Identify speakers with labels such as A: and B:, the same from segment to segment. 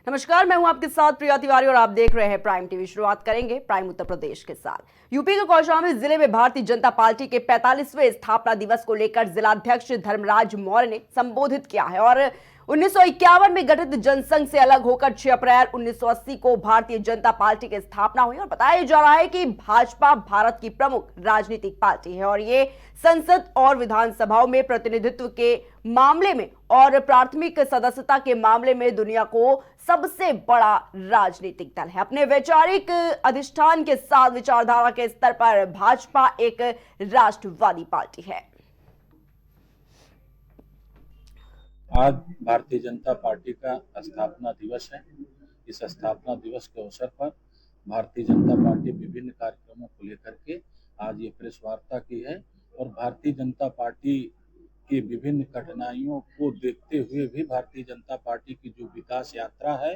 A: नमस्कार, मैं हूं आपके साथ प्रिया तिवारी और आप देख रहे हैं प्राइम टीवी। शुरुआत करेंगे प्राइम उत्तर प्रदेश के साथ। यूपी के कौशाम्बी जिले में भारतीय जनता पार्टी के 45वें स्थापना दिवस को लेकर जिलाध्यक्ष धर्मराज मौर्य ने संबोधित किया है और 1951 में गठित जनसंघ से अलग होकर 6 अप्रैल 1980 को भारतीय जनता पार्टी की स्थापना हुई और बताया जा रहा है कि भाजपा भारत की प्रमुख राजनीतिक पार्टी है और ये संसद और विधानसभाओं में प्रतिनिधित्व के मामले में और प्राथमिक सदस्यता के मामले में दुनिया को सबसे बड़ा राजनीतिक दल है। अपने वैचारिक अधिष्ठान के साथ विचारधारा के स्तर पर भाजपा एक राष्ट्रवादी पार्टी है।
B: आज भारतीय जनता पार्टी का स्थापना दिवस है। इस स्थापना दिवस के अवसर पर भारतीय जनता पार्टी विभिन्न कार्यक्रमों को लेकर के आज ये प्रेस वार्ता की है और भारतीय जनता पार्टी की विभिन्न कठिनाइयों को देखते हुए भी भारतीय जनता पार्टी की जो विकास यात्रा है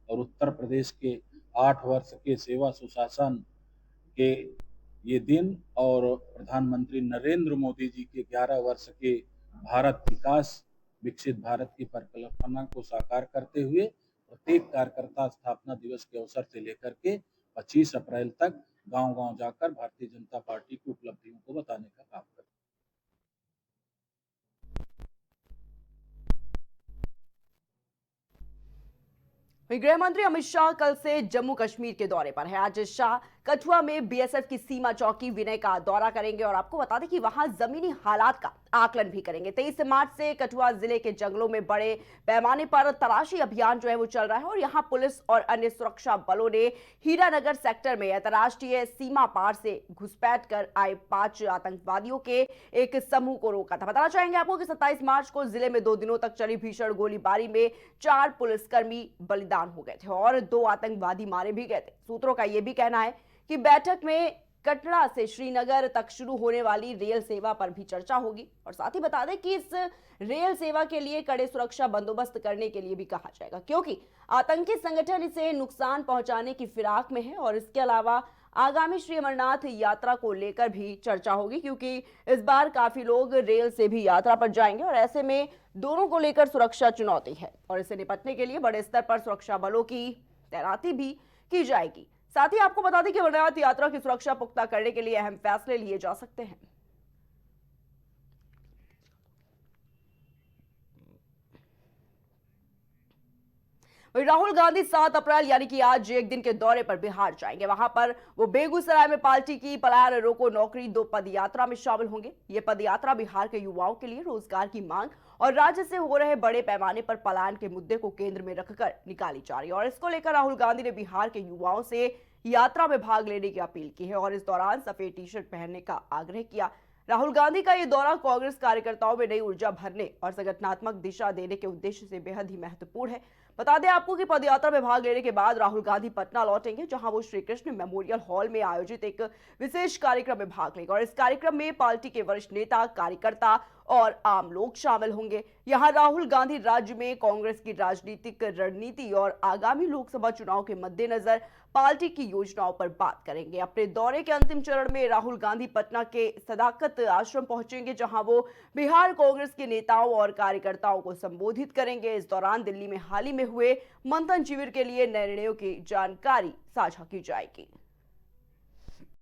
B: और उत्तर प्रदेश के 8 वर्ष के सेवा सुशासन के ये दिन और प्रधानमंत्री नरेंद्र मोदी जी के 11 वर्ष के भारत विकास विकसित भारत की परिकल्पना को साकार करते हुए प्रत्येक कार्यकर्ता स्थापना दिवस के अवसर से लेकर के 25 अप्रैल तक गांव-गांव जाकर भारतीय जनता पार्टी की उपलब्धियों को बताने का काम करते हैं।
A: गृह मंत्री अमित शाह कल से जम्मू कश्मीर के दौरे पर है। आज शाह कठुआ में बीएसएफ की सीमा चौकी विनय का दौरा करेंगे और आपको बता दें कि वहां जमीनी हालात का आकलन भी करेंगे। 23 मार्च से कठुआ जिले के जंगलों में बड़े पैमाने पर तलाशी अभियान जो है वो चल रहा है और यहां पुलिस और अन्य सुरक्षा बलों ने हीरानगर सेक्टर में अंतर्राष्ट्रीय सीमा पार से घुसपैठ कर आए 5 आतंकवादियों के एक समूह को रोका था। बताना चाहेंगे आपको कि 27 मार्च को जिले में 2 दिनों तक चली भीषण गोलीबारी में 4 पुलिसकर्मी बलिदान हो गए थे और 2 आतंकवादी मारे भी गए थे। सूत्रों का यह भी कहना है कि बैठक में कटरा से श्रीनगर तक शुरू होने वाली रेल सेवा पर भी चर्चा होगी और साथ ही बता दें कि इस रेल सेवा के लिए कड़े सुरक्षा बंदोबस्त करने के लिए भी कहा जाएगा क्योंकि आतंकी संगठन इसे नुकसान पहुंचाने की फिराक में है और इसके अलावा आगामी श्री अमरनाथ यात्रा को लेकर भी चर्चा होगी क्योंकि इस बार काफी लोग रेल से भी यात्रा पर जाएंगे और ऐसे में दोनों को लेकर सुरक्षा चुनौती है और इससे निपटने के लिए बड़े स्तर पर सुरक्षा बलों की तैनाती भी की जाएगी। साथ ही आपको बता दें कि अमरनाथ यात्रा की सुरक्षा पुख्ता करने के लिए अहम फैसले लिए जा सकते हैं। राहुल गांधी 7 अप्रैल यानी कि आज एक दिन के दौरे पर बिहार जाएंगे। वहां पर वो बेगूसराय में पार्टी की पलायन रोको नौकरी 2 पदयात्रा में शामिल होंगे। ये पदयात्रा बिहार के युवाओं के लिए रोजगार की मांग और राज्य से हो रहे बड़े पैमाने पर पलायन के मुद्दे को केंद्र में रखकर निकाली जा रही है और इसको लेकर राहुल गांधी ने बिहार के युवाओं से यात्रा में भाग लेने की अपील की है और इस दौरान सफेद टी शर्ट पहनने का आग्रह किया। राहुल गांधी का यह दौरा कांग्रेस कार्यकर्ताओं में नई ऊर्जा भरने और संगठनात्मक दिशा देने के उद्देश्य से बेहद ही महत्वपूर्ण है। बता दें आपको कि पदयात्रा में भाग लेने के बाद राहुल गांधी पटना लौटेंगे जहां वो श्री कृष्ण मेमोरियल हॉल में आयोजित एक विशेष कार्यक्रम में भाग लेंगे और इस कार्यक्रम में पार्टी के वरिष्ठ नेता, कार्यकर्ता और आम लोग शामिल होंगे। यहां राहुल गांधी राज्य में कांग्रेस की राजनीतिक रणनीति और आगामी लोकसभा चुनाव के मद्देनजर पार्टी की योजनाओं पर बात करेंगे। अपने दौरे के अंतिम चरण में राहुल गांधी पटना के सदाकत आश्रम पहुंचेंगे जहां वो बिहार कांग्रेस के नेताओं और कार्यकर्ताओं को संबोधित करेंगे। इस दौरान दिल्ली में हाल ही में हुए मंथन शिविर के लिए निर्णयों की जानकारी साझा की जाएगी।